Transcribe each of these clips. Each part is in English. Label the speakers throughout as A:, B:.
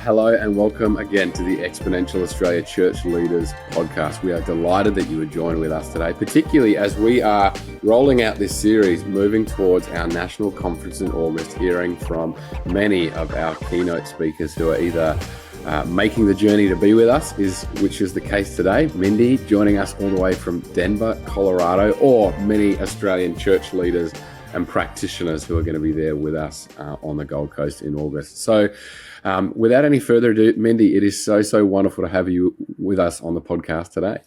A: Hello and welcome again to the Exponential Australia Church Leaders Podcast. We are delighted that you would join with us today, particularly as we are rolling out this series, moving towards our national conference in August, hearing from many of our keynote speakers who are either making the journey to be with us, which is the case today. Mindy joining us all the way from Denver, Colorado, or many Australian church leaders and practitioners who are going to be there with us on the Gold Coast in August. So without any further ado, Mindy, it is so wonderful to have you with us on the podcast today.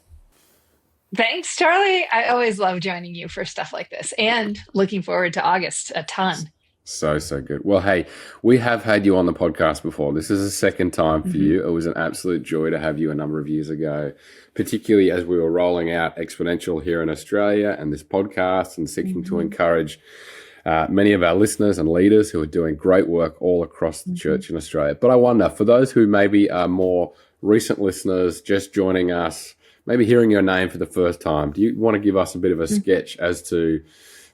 B: Thanks, Charlie. I always love joining you for stuff like this and looking forward to August a ton.
A: So good. Well, hey, we have had you on the podcast before. This is the second time for you. It was an absolute joy to have you a number of years ago, particularly as we were rolling out Exponential here in Australia and this podcast and seeking to encourage many of our listeners and leaders who are doing great work all across the church in Australia. But I wonder, for those who maybe are more recent listeners, just joining us, maybe hearing your name for the first time, do you want to give us a bit of a sketch as to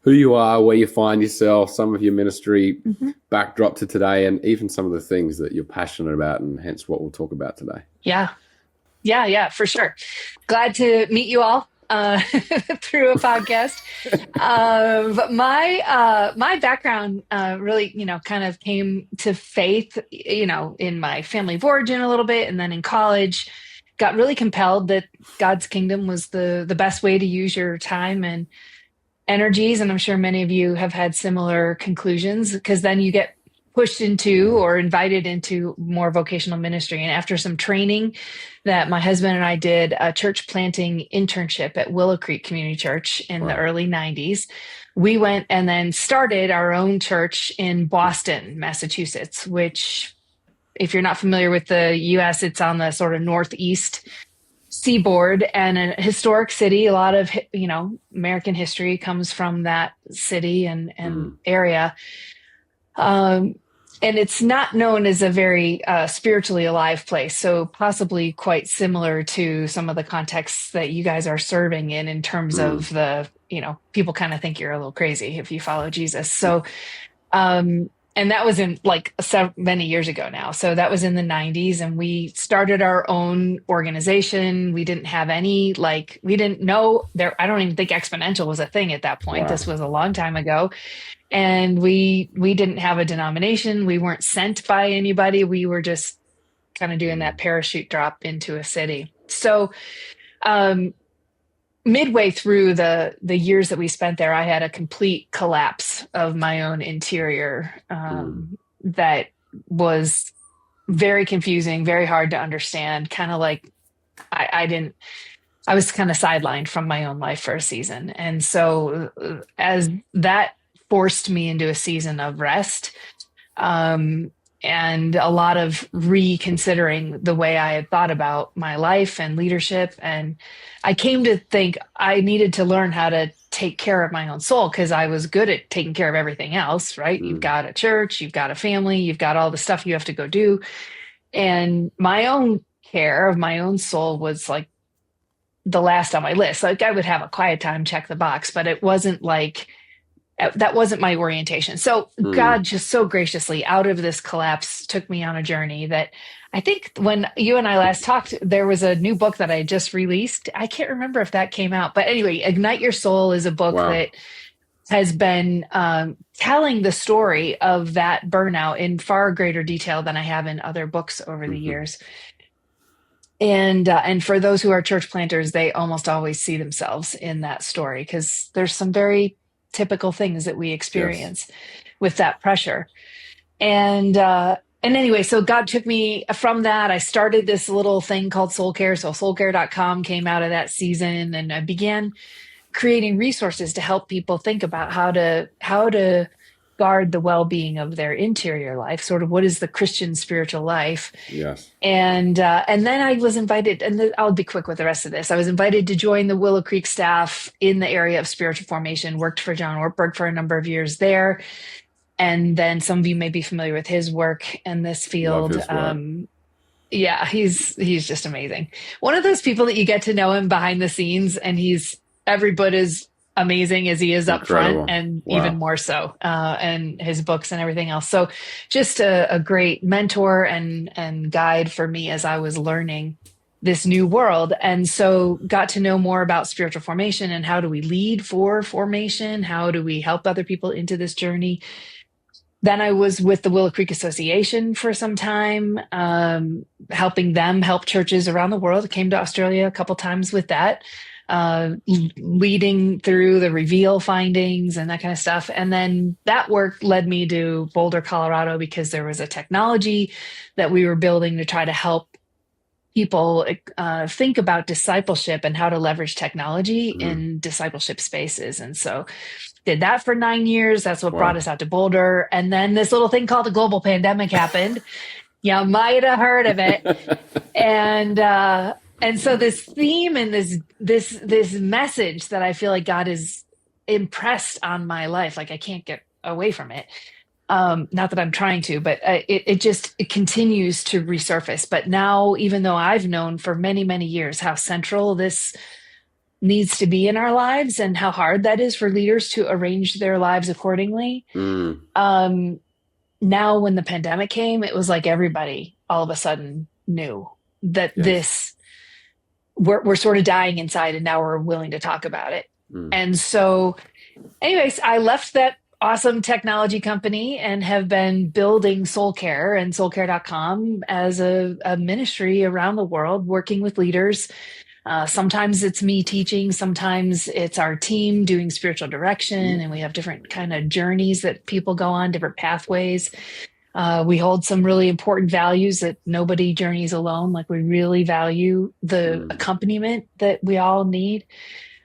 A: who you are, where you find yourself, some of your ministry backdrop to today, and even some of the things that you're passionate about, and hence what we'll talk about today?
B: Yeah, for sure. Glad to meet you all through a podcast. But my background really, kind of came to faith, in my family of origin a little bit, and then in college, got really compelled that God's kingdom was the best way to use your time and energies. And I'm sure many of you have had similar conclusions, because then you get pushed into or invited into more vocational ministry. And after some training that my husband and I did, a church planting internship at Willow Creek Community Church in the early 90s, we went and then started our own church in Boston, Massachusetts, which, if you're not familiar with the US, it's on the sort of northeast seaboard and a historic city. A lot of, American history comes from that city and area. And it's not known as a very spiritually alive place. So possibly quite similar to some of the contexts that you guys are serving in terms of the, people kind of think you're a little crazy if you follow Jesus. So, and that was in many years ago now. So that was in the 90s, and we started our own organization. We didn't have any, we didn't know there. I don't even think Exponential was a thing at that point. Wow. This was a long time ago. And we didn't have a denomination. We weren't sent by anybody. We were just kind of doing that parachute drop into a city. So, midway through the years that we spent there, I had a complete collapse of my own interior that was very confusing, very hard to understand. Kind of like I was kind of sidelined from my own life for a season. And so as that forced me into a season of rest, and a lot of reconsidering the way I had thought about my life and leadership. And I came to think I needed to learn how to take care of my own soul, because I was good at taking care of everything else, right? You've got a church, you've got a family, you've got all the stuff you have to go do. And my own care of my own soul was like the last on my list. Like, I would have a quiet time, check the box, but it wasn't that wasn't my orientation. So God just so graciously, out of this collapse, took me on a journey that I think when you and I last talked, there was a new book that I just released. I can't remember if that came out, but anyway, Ignite Your Soul is a book that has been telling the story of that burnout in far greater detail than I have in other books over the years. And for those who are church planters, they almost always see themselves in that story, because there's some very typical things that we experience with that pressure. And anyway, so God took me from that. I started this little thing called Soul Care. So soulcare.com came out of that season, and I began creating resources to help people think about how to guard the well-being of their interior life. Sort of, what is the Christian spiritual life?
A: Yes.
B: And then I was invited, and I'll be quick with the rest of this. I was invited to join the Willow Creek staff in the area of spiritual formation, worked for John Ortberg for a number of years there. And then some of you may be familiar with his work in this field. Yeah, he's just amazing. One of those people that you get to know him behind the scenes, and he's every bit as amazing as he is up front,
A: Incredible.
B: and even
A: Wow.
B: more so, and his books and everything else. So just a great mentor and guide for me as I was learning this new world. And so got to know more about spiritual formation and how do we lead for formation? How do we help other people into this journey? Then I was with the Willow Creek Association for some time, helping them help churches around the world. I came to Australia a couple times with that, leading through the reveal findings and that kind of stuff. And then that work led me to Boulder, Colorado, because there was a technology that we were building to try to help people think about discipleship and how to leverage technology in discipleship spaces. And so did that for 9 years. That's what brought us out to Boulder. And then this little thing called the global pandemic happened. You might have heard of it. And so this theme and this message that I feel like God has impressed on my life, like I can't get away from it. Not that I'm trying to, but it continues to resurface. But now, even though I've known for many, many years how central this needs to be in our lives and how hard that is for leaders to arrange their lives accordingly. Now, when the pandemic came, it was like everybody all of a sudden knew that we're sort of dying inside, and now we're willing to talk about it. And so anyways, I left that awesome technology company and have been building Soul Care and soulcare.com as a ministry around the world, working with leaders. Sometimes it's me teaching, sometimes it's our team doing spiritual direction, and we have different kind of journeys that people go on, different pathways. We hold some really important values that nobody journeys alone. Like we really value the accompaniment that we all need.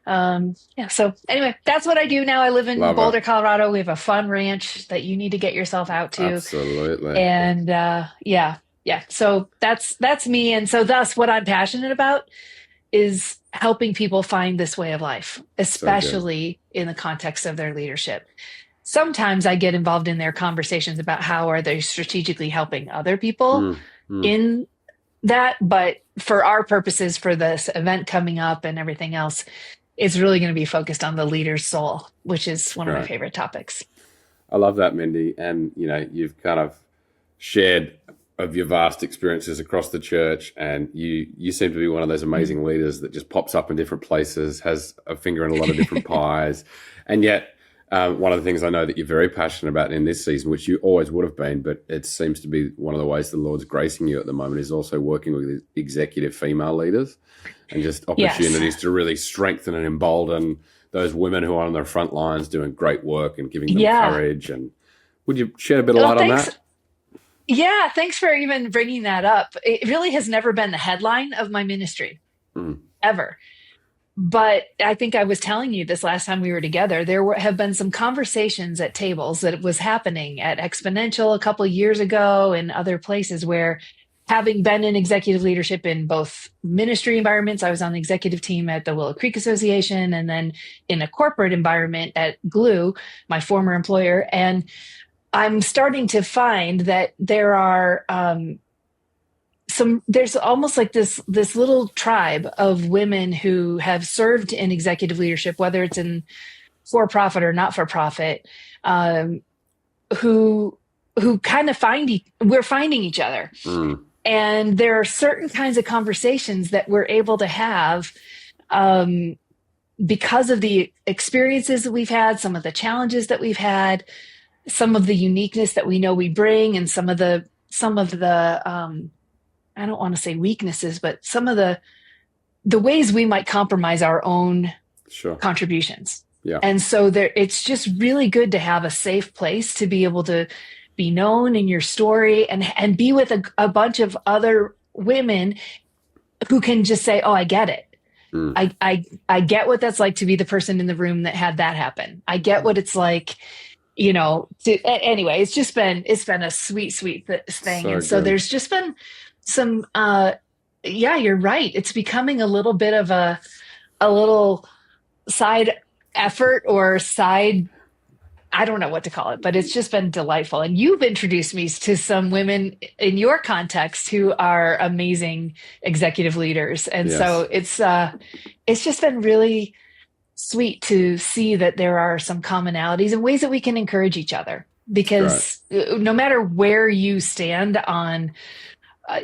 B: So anyway, that's what I do now. I live in Boulder, Colorado. We have a fun ranch that you need to get yourself out to.
A: Absolutely.
B: And so that's me. And so thus what I'm passionate about is helping people find this way of life, especially in the context of their leadership. Sometimes I get involved in their conversations about how are they strategically helping other people in that. But for our purposes, for this event coming up and everything else, it's really going to be focused on the leader's soul, which is one of my favorite topics.
A: I love that, Mindy. And, you've kind of shared of your vast experiences across the church, and you seem to be one of those amazing leaders that just pops up in different places, has a finger in a lot of different pies. And yet one of the things I know that you're very passionate about in this season, which you always would have been, but it seems to be one of the ways the Lord's gracing you at the moment, is also working with executive female leaders and just opportunities to really strengthen and embolden those women who are on the front lines doing great work and giving them courage. And would you shed a bit of light on that?
B: Yeah, thanks for even bringing that up. It really has never been the headline of my ministry, ever. But I think I was telling you this last time we were together, have been some conversations at tables that was happening at Exponential a couple of years ago and other places where, having been in executive leadership in both ministry environments, I was on the executive team at the Willow Creek Association, and then in a corporate environment at Glue, my former employer. And I'm starting to find that there are there's almost like this little tribe of women who have served in executive leadership, whether it's in for-profit or not-for-profit, who kind of we're finding each other. And there are certain kinds of conversations that we're able to have because of the experiences that we've had, some of the challenges that we've had, some of the uniqueness that we know we bring, and some of the I don't want to say weaknesses, but some of the ways we might compromise our own contributions. Yeah. And so it's just really good to have a safe place to be able to be known in your story and be with a bunch of other women who can just say, oh, I get it. I get what that's like to be the person in the room that had that happen. I get what it's like, anyway, it's been a sweet thing. So there's just been some, you're right. It's becoming a little bit of a little side effort or side, I don't know what to call it, but it's just been delightful. And you've introduced me to some women in your context who are amazing executive leaders. And so it's just been really sweet to see that there are some commonalities and ways that we can encourage each other.
A: It's great.
B: Because no matter where you stand on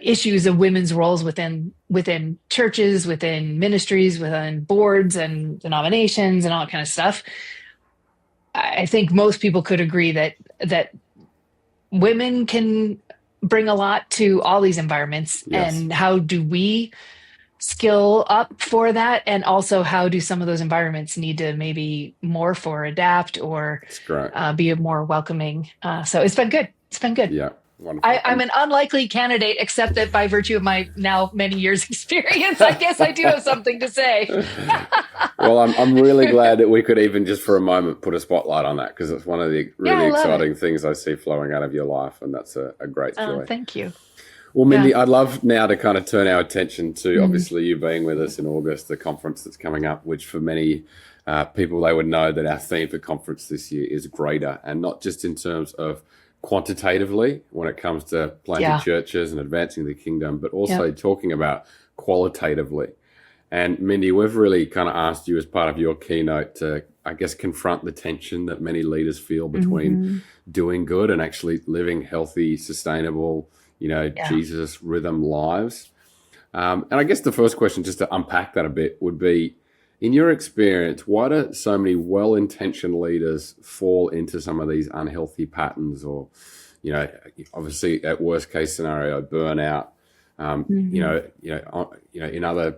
B: issues of women's roles within churches, within ministries, within boards and denominations, and all that kind of stuff, I think most people could agree that women can bring a lot to all these environments.
A: Yes.
B: And how do we skill up for that? And also, how do some of those environments need to maybe morph or adapt or
A: It's great.
B: be more welcoming? So it's been good. It's been good.
A: Yeah. Wonderful.
B: I'm an unlikely candidate, except that by virtue of my now many years experience, I guess I do have something to say.
A: Well, I'm really glad that we could even just for a moment put a spotlight on that, because it's one of the really exciting things I see flowing out of your life, and that's a great joy.
B: Thank you.
A: Well, Mindy, I'd love now to kind of turn our attention to obviously you being with us in August, the conference that's coming up, which for many people, they would know that our theme for conference this year is greater, and not just in terms of quantitatively when it comes to planting churches and advancing the kingdom, but also talking about qualitatively. And Mindy, we've really kind of asked you as part of your keynote to, I guess, confront the tension that many leaders feel between doing good and actually living healthy, sustainable, Jesus rhythm lives. And I guess the first question, just to unpack that a bit, would be, in your experience, why do so many well-intentioned leaders fall into some of these unhealthy patterns, or, obviously at worst case scenario, burnout? In other,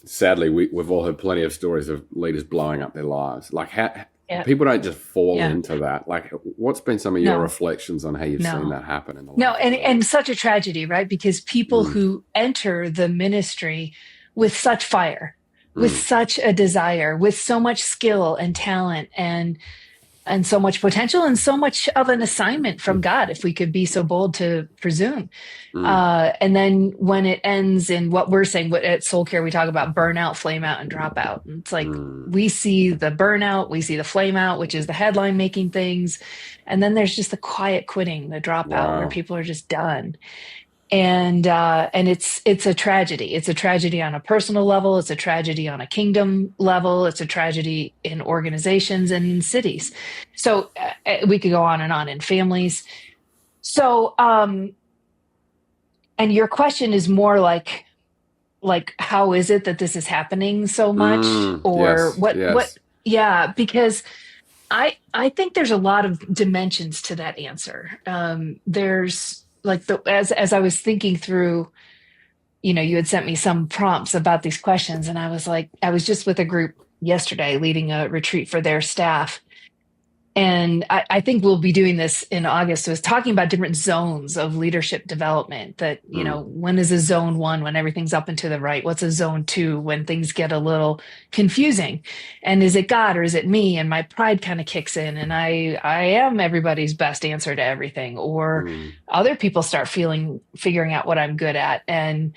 A: sadly, we've all heard plenty of stories of leaders blowing up their lives. Like, how people don't just fall into that. Like, what's been some of your reflections on how you've seen that happen in the life?
B: And such a tragedy, right? Because people who enter the ministry with such fire, with such a desire, with so much skill and talent and so much potential and so much of an assignment from God, if we could be so bold to presume. And then when it ends in what we're saying, at Soul Care, we talk about burnout, flame out, and dropout. And it's like we see the burnout, we see the flame out, which is the headline making things. And then there's just the quiet quitting, the dropout, where people are just done. And it's a tragedy. It's a tragedy on a personal level. It's a tragedy on a kingdom level. It's a tragedy in organizations and in cities. So we could go on in families. So, and your question is more like, how is it that this is happening so much, or what? Yeah, because I think there's a lot of dimensions to that answer. There's as I was thinking through, you had sent me some prompts about these questions, and I was just with a group yesterday leading a retreat for their staff. And I think we'll be doing this in August. So it's talking about different zones of leadership development that, when is a zone 1 when everything's up and to the right? What's a zone 2 when things get a little confusing? And is it God or is it me? And my pride kind of kicks in and I am everybody's best answer to everything. Or other people start figuring out what I'm good at. And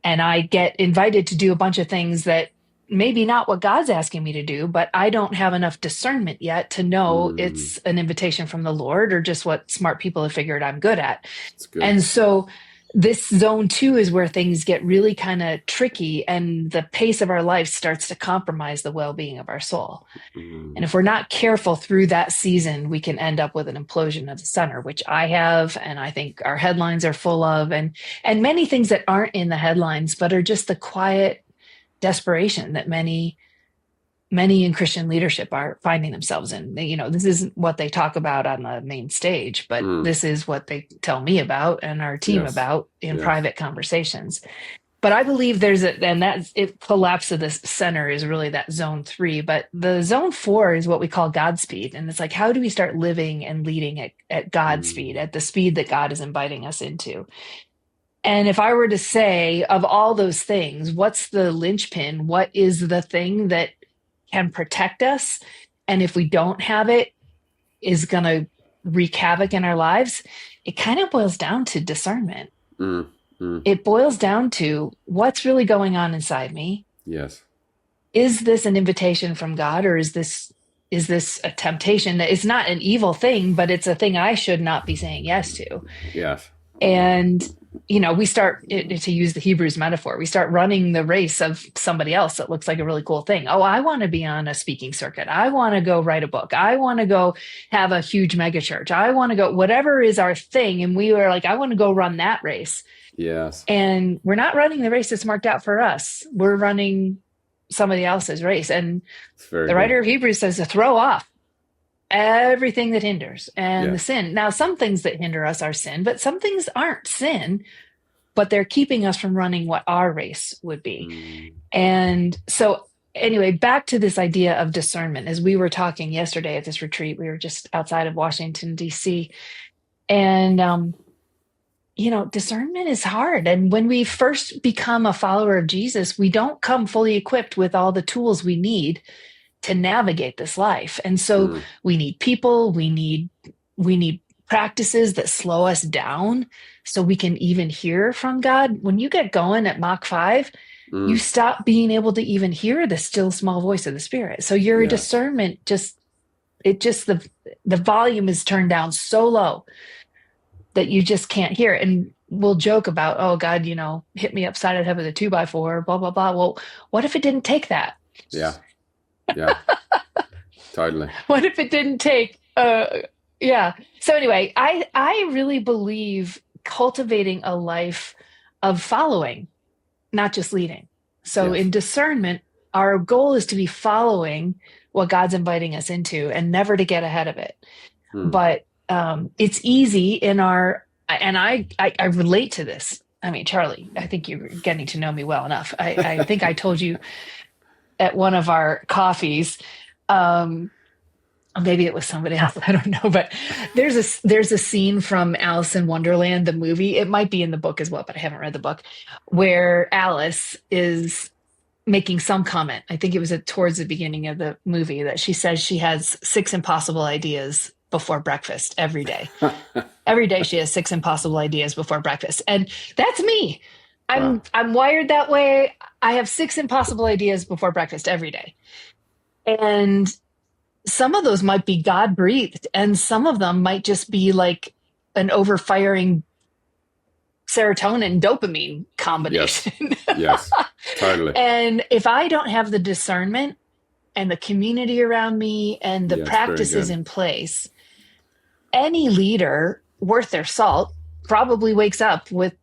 B: I get invited to do a bunch of things that maybe not what God's asking me to do, but I don't have enough discernment yet to know it's an invitation from the Lord or just what smart people have figured I'm good at. Good. And so this zone 2 is where things get really kind of tricky and the pace of our life starts to compromise the well-being of our soul. And if we're not careful through that season, we can end up with an implosion of the center, which I have, and I think our headlines are full of, and many things that aren't in the headlines, but are just the quiet desperation that many in Christian leadership are finding themselves in. This isn't what they talk about on the main stage, but this is what they tell me about and our team about in private conversations. But I believe it collapse of this center is really that zone 3, but the zone 4 is what we call Godspeed. And it's like, how do we start living and leading at Godspeed, at the speed that God is inviting us into? And if I were to say, of all those things, what's the linchpin? What is the thing that can protect us? And if we don't have it, is going to wreak havoc in our lives? It kind of boils down to discernment. It boils down to what's really going on inside me.
A: Yes.
B: Is this an invitation from God, or is this a temptation that is not an evil thing, but it's a thing I should not be saying yes to?
A: Yes.
B: And, we start, to use the Hebrews metaphor, we start running the race of somebody else that looks like a really cool thing. Oh, I want to be on a speaking circuit. I want to go write a book. I want to go have a huge mega church. I want to go, whatever is our thing. And we were like, I want to go run that race.
A: Yes.
B: And we're not running the race that's marked out for us. We're running somebody else's race. And the writer of Hebrews says to throw off everything that hinders and the sin. Now, some things that hinder us are sin, but some things aren't sin, but they're keeping us from running what our race would be. And so anyway, back to this idea of discernment. As we were talking yesterday at this retreat, we were just outside of Washington, D.C. And, discernment is hard. And when we first become a follower of Jesus, we don't come fully equipped with all the tools we need to navigate this life. And so we need people, we need practices that slow us down so we can even hear from God. When you get going at Mach 5, you stop being able to even hear the still small voice of the Spirit. So your discernment the volume is turned down so low that you just can't hear it. And we'll joke about, oh God, hit me upside the head with a 2x4, blah, blah, blah. Well, what if it didn't take that?
A: Yeah. Totally.
B: What if it didn't take, So anyway, I really believe cultivating a life of following, not just leading. So in discernment, our goal is to be following what God's inviting us into and never to get ahead of it. But it's easy and I relate to this. I mean, Charlie, I think you're getting to know me well enough. I think I told you at one of our coffees, maybe it was somebody else, I don't know, but there's a scene from Alice in Wonderland, the movie. It might be in the book as well, but I haven't read the book, where Alice is making some comment. I think it was towards the beginning of the movie that she says she has 6 impossible ideas before breakfast every day. Every day she has 6 impossible ideas before breakfast. And that's me. I'm wired that way. I have 6 impossible ideas before breakfast every day. And some of those might be God breathed, and some of them might just be like an overfiring serotonin dopamine combination.
A: Yes, totally.
B: And if I don't have the discernment and the community around me and the practices in place, any leader worth their salt probably wakes up with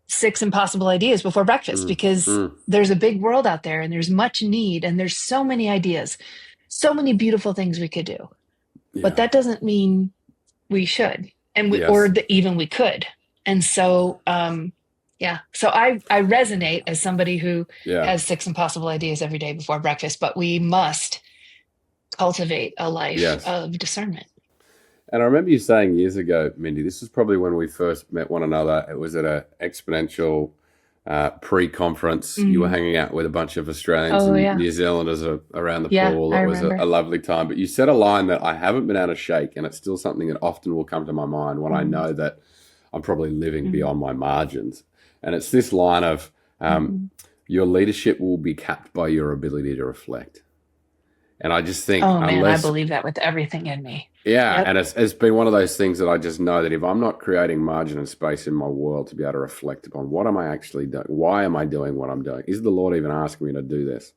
B: 6 impossible ideas before breakfast because there's a big world out there and there's much need and there's so many ideas, so many beautiful things we could do. But that doesn't mean we should even we could. And so, so I resonate as somebody who has 6 impossible ideas every day before breakfast, but we must cultivate a life of discernment.
A: And I remember you saying years ago, Mindy, this was probably when we first met one another. It was at a Exponential pre-conference. You were hanging out with a bunch of Australians and New Zealanders around the pool. It was a lovely time. But you said a line that I haven't been able to shake, and it's still something that often will come to my mind when I know that I'm probably living beyond my margins. And it's this line of your leadership will be capped by your ability to reflect. And I just think,
B: I believe that with everything in me.
A: Yeah, and it's been one of those things that I just know that if I'm not creating margin and space in my world to be able to reflect upon what am I actually doing, why am I doing what I'm doing, is the Lord even asking me to do this?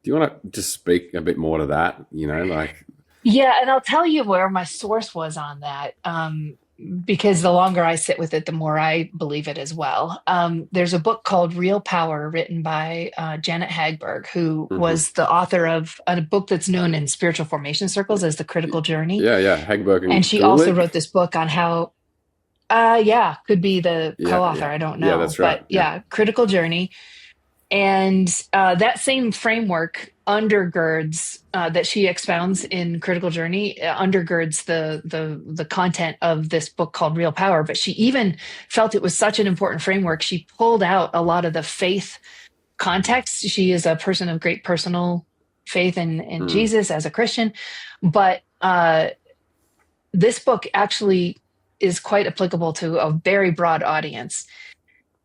A: Do you want to just speak a bit more to that?
B: Yeah, and I'll tell you where my source was on that. Because the longer I sit with it, the more I believe it as well. There's a book called Real Power written by Janet Hagberg, who was the author of a book that's known in spiritual formation circles as The Critical Journey. Yeah, Hagberg. And she also wrote this book on how, could be the co-author. I don't know. Yeah, that's right. But Critical Journey. And that same framework undergirds that she expounds in Critical Journey undergirds the content of this book called Real Power. But she even felt it was such an important framework. She pulled out a lot of the faith context. She is a person of great personal faith in Jesus as a Christian. But this book actually is quite applicable to a very broad audience.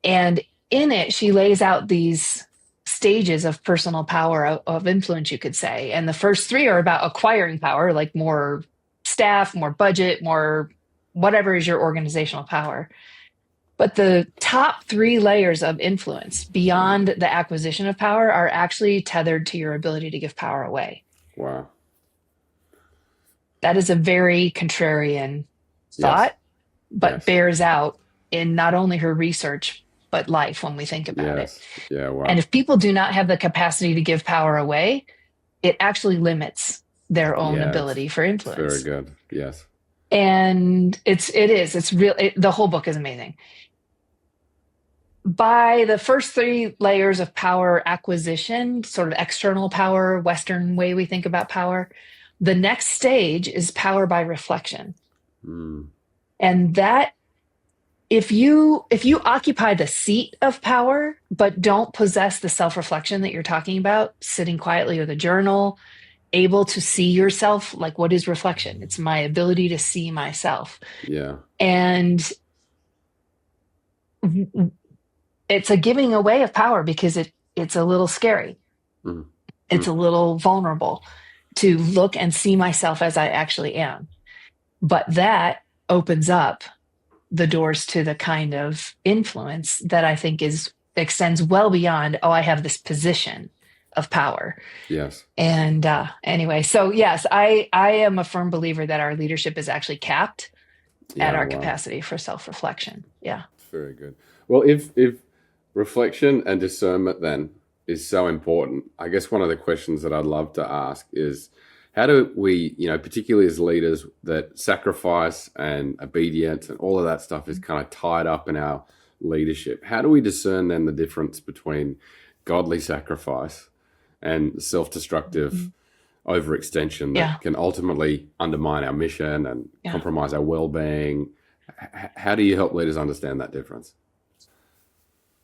B: And in it, she lays out these stages of personal power, of influence, you could say. And the first 3 are about acquiring power, like more staff, more budget, more whatever is your organizational power. But the top three layers of influence beyond the acquisition of power are actually tethered to your ability to give power away.
A: Wow.
B: That is a very contrarian
A: Yes.
B: thought, but
A: Yes.
B: bears out in not only her research, but life when we think about it.
A: Yes. Yeah. Wow.
B: And if people do not have the capacity to give power away, it actually limits their own ability for influence.
A: Very good. Yes.
B: And it's real. The whole book is amazing. By the first three layers of power acquisition, sort of external power, Western way we think about power, the next stage is power by reflection. And that, if you occupy the seat of power, but don't possess the self-reflection that you're talking about, sitting quietly with a journal, able to see yourself, like, what is reflection? It's my ability to see myself.
A: Yeah.
B: And it's a giving away of power because it's a little scary. It's a little vulnerable to look and see myself as I actually am. But that opens up the doors to the kind of influence that I think extends well beyond, I have this position of power.
A: Yes.
B: And anyway, so yes, I am a firm believer that our leadership is actually capped at our capacity for self-reflection. Yeah.
A: Very good. Well, if reflection and discernment then is so important, I guess one of the questions that I'd love to ask is, how do we, particularly as leaders, that sacrifice and obedience and all of that stuff is kind of tied up in our leadership? How do we discern then the difference between godly sacrifice and self-destructive overextension that can ultimately undermine our mission and compromise our well-being? How do you help leaders understand that difference?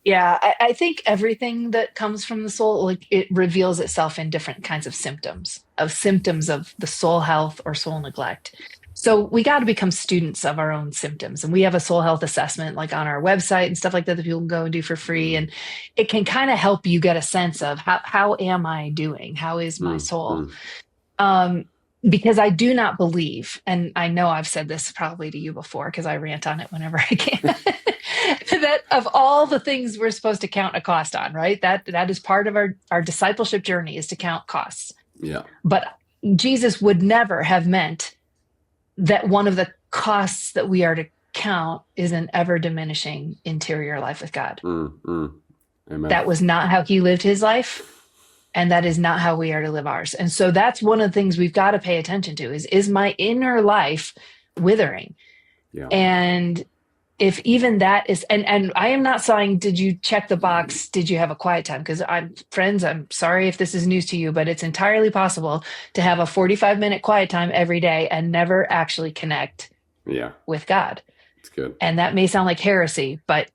B: Yeah, I think everything that comes from the soul, like, it reveals itself in different kinds of symptoms of the soul health or soul neglect. So we got to become students of our own symptoms. And we have a soul health assessment like on our website and stuff like that people can go and do for free. And it can kind of help you get a sense of how am I doing? How is my soul? Because I do not believe, and I know I've said this probably to you before because I rant on it whenever I can, that of all the things we're supposed to count a cost on, right? That is part of our discipleship journey, is to count costs.
A: Yeah.
B: But Jesus would never have meant that one of the costs that we are to count is an ever diminishing interior life with God.
A: Amen.
B: That was not how he lived his life. And that is not how we are to live ours. And so that's one of the things we've got to pay attention to is my inner life withering?
A: Yeah.
B: And if even that is, and I am not saying, did you check the box? Did you have a quiet time? Because I'm sorry if this is news to you, but it's entirely possible to have a 45-minute quiet time every day and never actually connect with God.
A: It's good.
B: And that may sound like heresy, but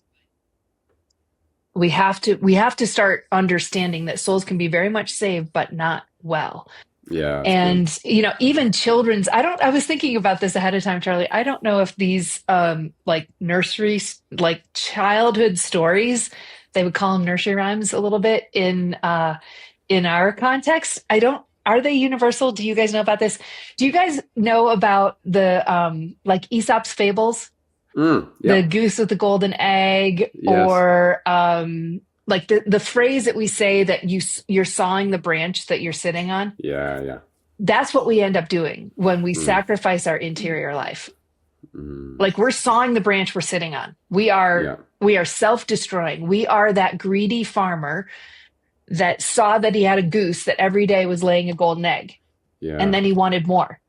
B: we have to start understanding that souls can be very much saved, but not well.
A: Yeah.
B: And, even children's, I was thinking about this ahead of time, Charlie. I don't know if these, like nursery, like childhood stories, they would call them nursery rhymes a little bit in our context. Are they universal? Do you guys know about this? Do you guys know about the, like Aesop's fables? The goose with the golden egg, or like the phrase that we say that you're sawing the branch that you're sitting on.
A: Yeah.
B: That's what we end up doing when we sacrifice our interior life. Like, we're sawing the branch we're sitting on. We are self-destroying. We are that greedy farmer that saw that he had a goose that every day was laying a golden egg. Yeah. And then he wanted more.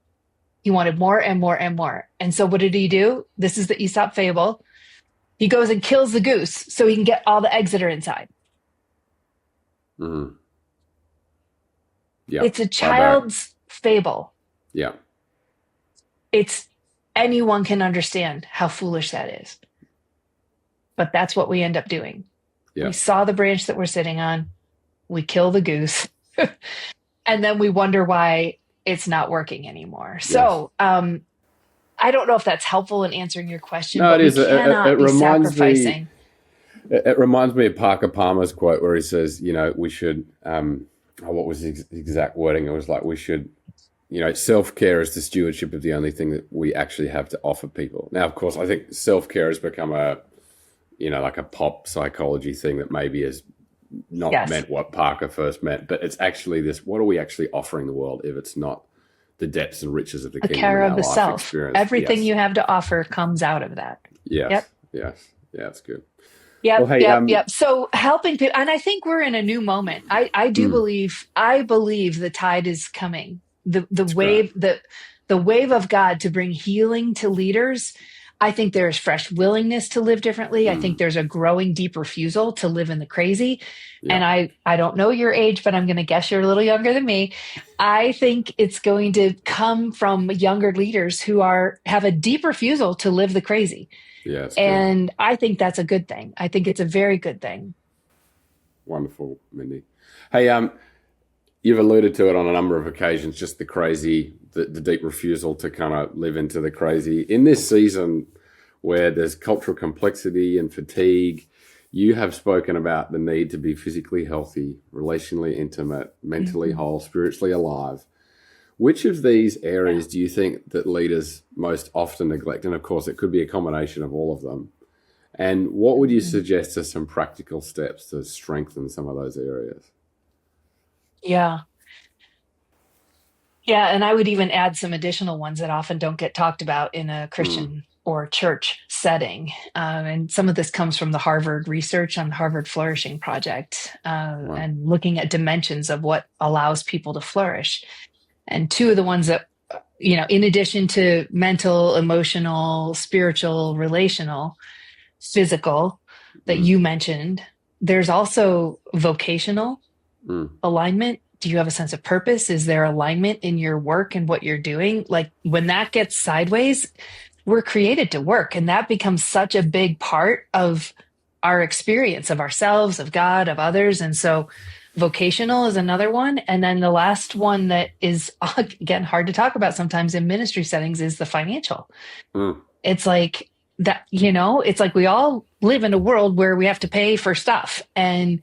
B: He wanted more and more and more. And so what did he do? This is the Aesop fable. He goes and kills the goose so he can get all the eggs that are inside. Yeah. It's a child's fable.
A: Yeah.
B: Anyone can understand how foolish that is. But that's what we end up doing. Yeah. We saw the branch that we're sitting on. We kill the goose. And then we wonder why it's not working anymore. Yes. So I don't know if that's helpful in answering your question. No, but it is. It reminds me.
A: It reminds me of Parker Palmer's quote where he says, we should. What was his exact wording? It was like, we should. Self-care is the stewardship of the only thing that we actually have to offer people. Now, of course, I think self-care has become a like a pop psychology thing that maybe is not
B: Yes.
A: meant what Parker first meant, but it's actually this: what are we actually offering the world if it's not the depths and riches of the
B: A
A: kingdom
B: care
A: in
B: of
A: our
B: the
A: life
B: self.
A: experience?
B: Everything
A: Yes,
B: you have to offer comes out of that.
A: yes,
B: Yep.
A: yes, yeah, that's good. Well,
B: Yep,
A: hey,
B: yep, yep. So helping people, and I think we're in a new moment. I do
A: mm,
B: believe, I believe the tide is coming. The
A: that's great.
B: wave, the wave of God to bring healing to leaders. I think there's fresh willingness to live differently. I think
A: Mm,
B: there's a growing deep refusal to live in the crazy.
A: yeah,
B: And I don't know your age, but I'm going to guess you're a little younger than me. I think it's going to come from younger leaders who have a deep refusal to live the crazy.
A: yeah, it's good.
B: And I think that's a good thing. I think it's a very good thing.
A: Wonderful, Mindy. Hey, you've alluded to it on a number of occasions, just the crazy, the deep refusal to kind of live into the crazy. In this season where there's cultural complexity and fatigue, you have spoken about the need to be physically healthy, relationally intimate, mentally
B: Mhm.
A: whole, spiritually alive. Which of these
B: Yeah.
A: areas do you think that leaders most often neglect? And of course, it could be a combination of all of them. And what would you
B: Mhm.
A: suggest as some practical steps to strengthen some of those areas?
B: Yeah. Yeah. And I would even add some additional ones that often don't get talked about in a
A: Mm,
B: Christian or church setting. And some of this comes from the Harvard research on the Harvard Flourishing Project
A: wow.
B: and looking at dimensions of what allows people to flourish. And two of the ones that, in addition to mental, emotional, spiritual, relational, physical that
A: Mm,
B: you mentioned, there's also vocational
A: mm,
B: alignment. Do you have a sense of purpose? Is there alignment in your work and what you're doing? Like when that gets sideways, we're created to work, and that becomes such a big part of our experience of ourselves, of God, of others. And so vocational is another one. And then the last one that is, again, hard to talk about sometimes in ministry settings is the financial.
A: mm.
B: It's like that, it's like we all live in a world where we have to pay for stuff. And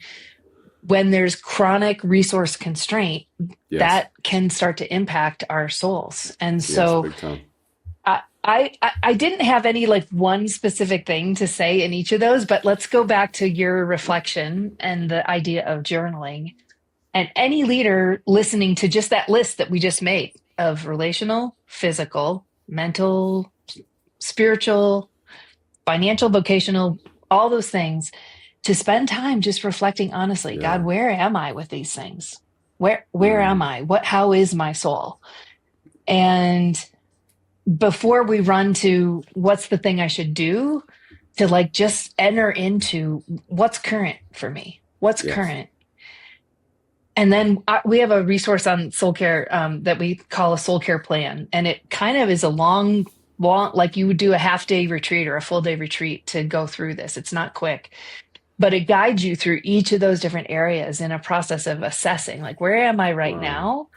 B: when there's chronic resource constraint,
A: Yes,
B: that can start to impact our souls. And
A: yes,
B: so
A: big time.
B: I didn't have any like one specific thing to say in each of those, but let's go back to your reflection and the idea of journaling. And any leader listening to just that list that we just made of relational, physical, mental, spiritual, financial, vocational, all those things, to spend time just reflecting honestly, God,
A: Yeah.
B: where am I with these things? Where am
A: Mm,
B: I? How is my soul? And before we run to what's the thing I should do, to like just enter into what's current for me, what's
A: yes.
B: current. And then we have a resource on soul care that we call a soul care plan. And it kind of is a long, like you would do a half day retreat or a full day retreat to go through this. It's not quick, but it guides you through each of those different areas in a process of assessing, like, where am I right
A: Wow.
B: now?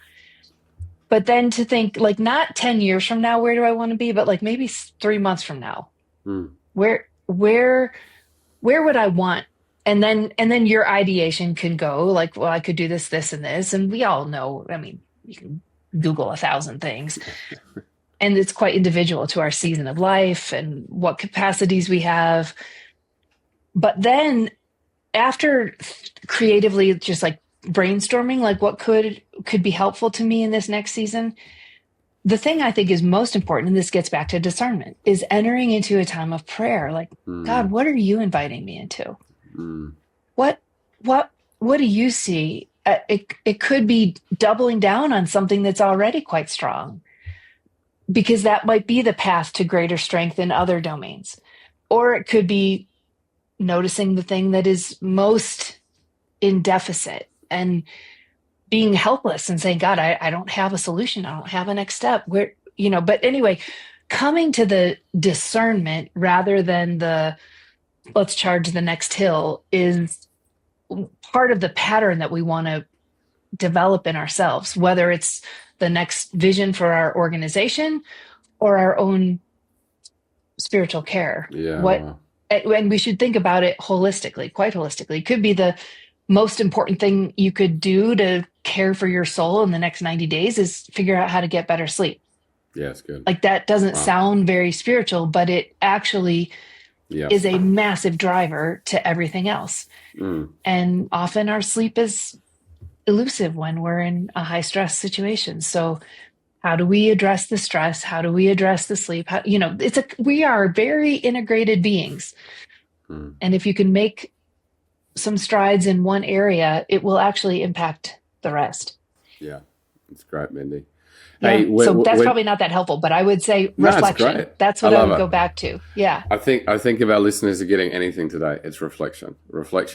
B: But then to think, like, not 10 years from now, where do I want to be? But like maybe 3 months from now,
A: Mm,
B: where would I want? And then your ideation can go like, well, I could do this, this, and this. And we all know, I mean, you can Google 1,000 things. And it's quite individual to our season of life and what capacities we have. But then after creatively just like brainstorming, like what could be helpful to me in this next season, the thing I think is most important, and this gets back to discernment, is entering into a time of prayer. Like, God,
A: mm,
B: what are you inviting me into?
A: mm.
B: What what what do you see? It could be doubling down on something that's already quite strong, because that might be the path to greater strength in other domains. Or it could be noticing the thing that is most in deficit and being helpless and saying, God, I don't have a solution. I don't have a next step. But anyway, coming to the discernment rather than the let's charge the next hill is part of the pattern that we want to develop in ourselves, whether it's the next vision for our organization or our own spiritual care.
A: Yeah, wow.
B: And we should think about it holistically, quite holistically. It could be the most important thing you could do to care for your soul in the next 90 days is figure out how to get better sleep.
A: Yeah, it's good.
B: Like that doesn't
A: Wow.
B: sound very spiritual, but it actually
A: Yeah.
B: is a massive driver to everything else. And often our sleep is elusive when we're in a high stress situation. So how do we address the stress? How do we address the sleep? We are very integrated beings. And if you can make some strides in one area, it will actually impact the rest.
A: Yeah. It's great, Mindy.
B: Yeah.
A: Hey,
B: So that's probably not that helpful, but I would say reflection.
A: Great.
B: That's what I would go back to. Yeah.
A: I think if our listeners are getting anything today, it's reflection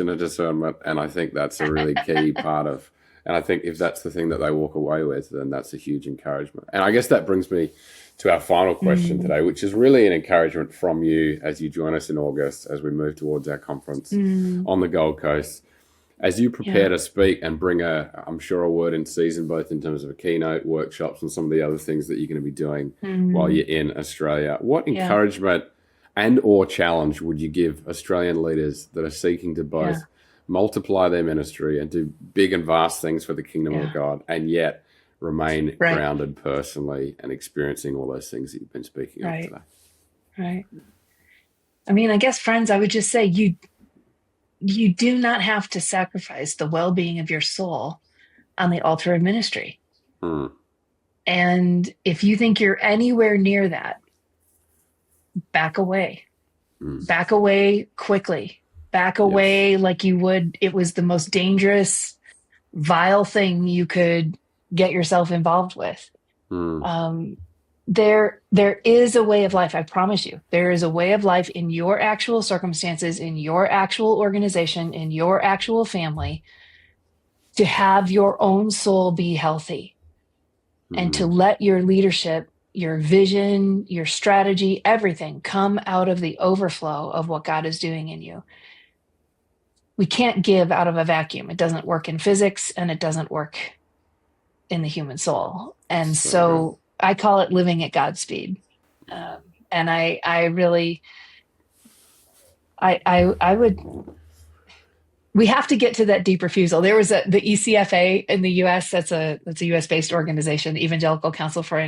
A: and discernment. And I think that's a really key part of, and I think if that's the thing that they walk away with, then that's a huge encouragement. And I guess that brings me to our final question today, which is really an encouragement from you as you join us in August, as we move towards our conference on the Gold Coast. As you prepare to speak and bring I'm sure a word in season, both in terms of a keynote, workshops, and some of the other things that you're going to be doing while you're in Australia, what encouragement and or challenge would you give Australian leaders that are seeking to both multiply their ministry and do big and vast things for the kingdom of God, and yet remain grounded personally and experiencing all those things that you've been speaking of today?
B: Right. I mean, I guess, friends, I would just say you do not have to sacrifice the well-being of your soul on the altar of ministry. And if you think you're anywhere near that, back away. Back away quickly. Back away like you would. It was the most dangerous, vile thing you could get yourself involved with. There is a way of life. I promise you, there is a way of life in your actual circumstances, in your actual organization, in your actual family, to have your own soul be healthy and to let your leadership, your vision, your strategy, everything come out of the overflow of what God is doing in you. We can't give out of a vacuum. It doesn't work in physics, and it doesn't work in the human soul. And so I call it living at Godspeed. And I really would, we have to get to that deep refusal. There was the ECFA in the US, that's a US based organization, the Evangelical Council for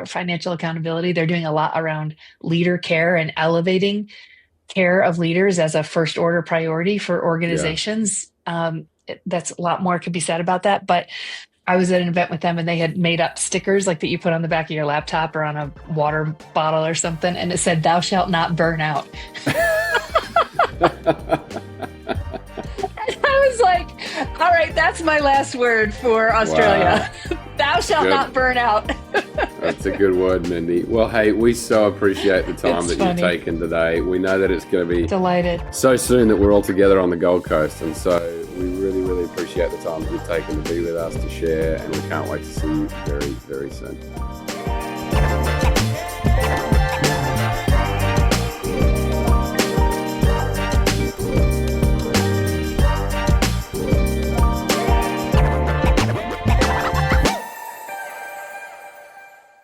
B: Financial Accountability. They're doing a lot around leader care and elevating care of leaders as a first order priority for organizations. That's a lot more could be said about that, but I was at an event with them and they had made up stickers like that you put on the back of your laptop or on a water bottle or something. And it said, "Thou shalt not burn out." And I was like, all right, that's my last word for Australia. Wow. Thou shalt not burn out.
A: That's a good word, Mindy. Well, hey, we so appreciate the time you've taken today. We know that it's going to be
B: delighted
A: so soon that we're all together on the Gold Coast. And so we really, really appreciate the time that you've taken to be with us, to share. And we can't wait to see you very, very soon.